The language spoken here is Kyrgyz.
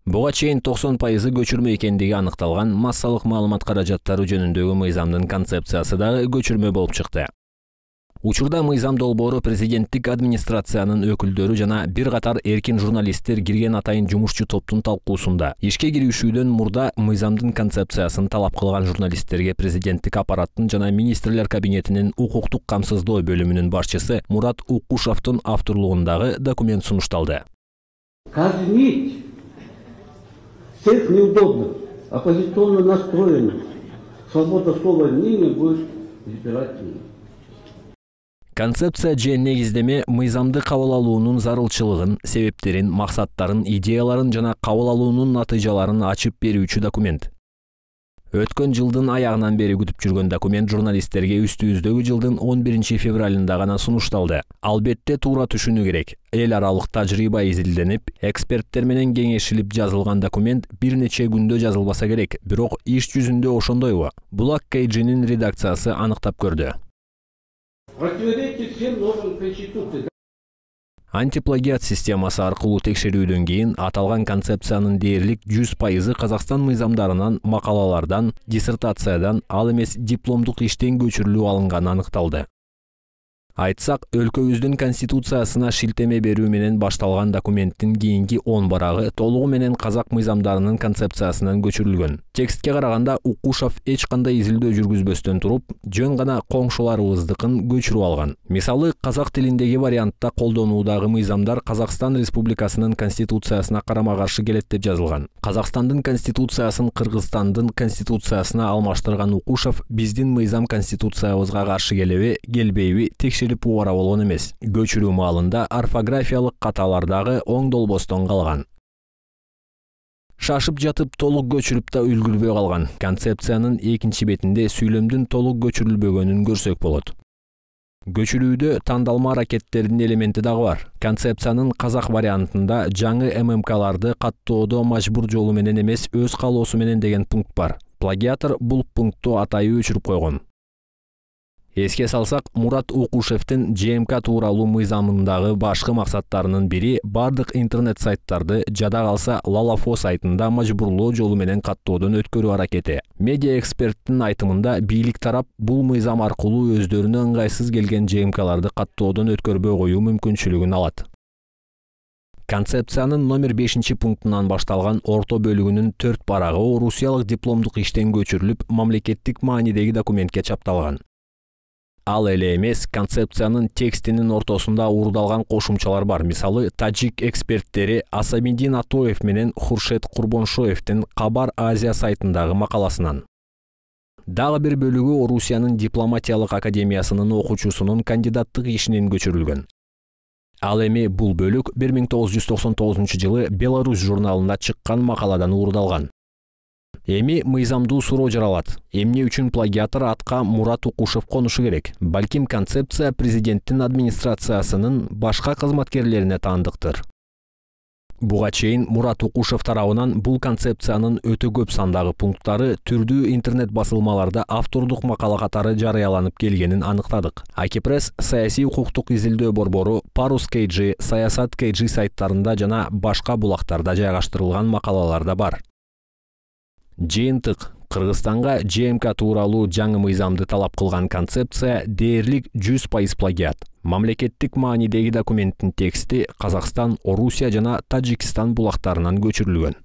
Буга чейин 90% көчүрмө экендиги аныкталган массалык маалымат каражаттары жөнүндөгү мыйзамдын концепциясы дагы көчүрмө болуп чыкты. Учурда мыйзам долбоору президенттик администрациянын өкүлдөрү жана бир катар эркин журналисттер кирген атайын жумушчу топтун талкуусунда. Ишке киришүүдөн мурда мыйзамдын концепциясын талап кылган журналисттерге президенттик аппараттын жана министрлер кабинетинин укуктук камсыздоо бөлүмүнүн башчысы Мурат Укушевдун авторлугундагы документ сунушталды. Всех неудобных, оппозиционно настроенных, свобода слова и мнения будет избирательной. Концепция же негиздеме мыйзамды кабыл алуунун зарылчылыгын, себептерин, максаттарын, идеяларын жана кабыл алуунун натыйжаларын ачып берүүчү документ. Өткөн жылдын аягынан бери күтүп жүргөн документ журналисттерге үстүбүздөгү жылдын 11 февралында гана сунушталды. Албетте туура түшүнүү керек. Эл аралык тажрыйба изилденип, эксперттер менен кеңешилип жазылган документ бир нече күндө жазылбаса керек, бирок иш жүзүндө ошондойбу? Булак KG'нин редакциясы аныктап көрдү. Противоречит всем нормам Конституции. Антиплагиат системасы аркылуу текшерүүдөн кийин аталган концепциянын дээрлик 100% Казакстан мыйзамдарынан, макалалардан, диссертациядан, ал эмес дипломдук иштен көчүрүлүп алынганы аныкталды. Айтсак, өлкөбүздүн конституциясына шилтеме берүү менен башталган документтин кийинки 10 барагы толугу менен казак мыйзамдарынын концепциясынан көчүрүлгөн. Текстке караганда Укушев эч кандай изилдөө жүргүзбөстөн туруп, жөн гана коңшуларыбыздыкын көчүрүп алган. Мисалы, казак тилиндеги вариантта колдонуудагы мыйзамдар Казакстан Республикасынын конституциясына карама-каршы келет деп жазылган. Казакстандын конституциясын Кыргызстандын конституциясына алмаштырган Укушев биздин мыйзам конституциябызга каршы келеби, келбейби текшерип убара болгон эмес. Көчүрүү маалында орфографиялык каталар дагы оңдолбостон калган. Шашып жатып толук көчүрүп да үлгүрбөй калган. Концепциянын экинчи бетинде сүйлөмдүн толук көчүрүлбөгөнүн көрсөк болот. Көчүрүүдө тандалма аракеттердин элементи дагы бар. Концепциянын казак вариантында жаңы ММКларды каттоодо мажбур жолу менен эмес, өз каалоосу менен деген пункт бар. Плагиатор бул пунктту атайы өчүрүп койгон. Эске салсак, Мурат Укушевдин ЖМК тууралуу мыйзамындагы башкы максаттарынын бири бардык интернет сайттарды, жада калса Лалафо сайтында мажбурлоо жолу менен каттоодон өткөрүү аракети. Медиа эксперттин айтымында бийлик тарап бул мыйзам аркылуу өздөрүнө ыңгайсыз келген ЖМКларды каттоодон өткөрбөй коюу мүмкүнчүлүгүн алат. Концепциянын номер 5 пунктунан башталган орто бөлүгүнүн 4 барагы орусиялык дипломдук иштен көчүрүлүп, мамлекеттик маанидеги документке чапталган. Ал эле эмес, концепциянын текстинин ортосунда уурдалган кошумчалар бар. Мисалы, тажик эксперттери Асамидин Атоев менен Хуршет Курбоншоевдин Кабар Азия сайтындагы макаласынан. Дагы бир бөлүгү Орусиянын дипломатиялык академиясынын окуучусунун кандидаттык ишинен көчүрүлгөн. Ал эми бул бөлүк 1999 жылы Беларусь журналында чыккан макаладан уурдалган. Эми мыйзамдуу суроо жаралат. Эмне үчүн плагиатор атка Мурат Укушев конушу керек? Балким концепция президенттин администрациясынын башка кызматкерлерине таандыктыр. Буга чейин Мурат Укушев тарабынан бул концепциянын өтө көп сандагы пункттары түрдүү интернет басылмаларда автордук макала катары жарыяланып келгенин аныктадык. Акипресс саясий укуктук изилдөө борбору, Парус KG, Саясат KG сайттарында жана башка булактарда жайгаштырылган макалаларда бар. Жыйынтык, Кыргызстанга ЖМК тууралуу жаңы мыйзамды талап кылган концепция дээрлик 100% плагиат. Мамлекеттик маанидеги документтин тексти Казакстан, Орусия жана Тажикстан булактарынан көчүрүлгөн.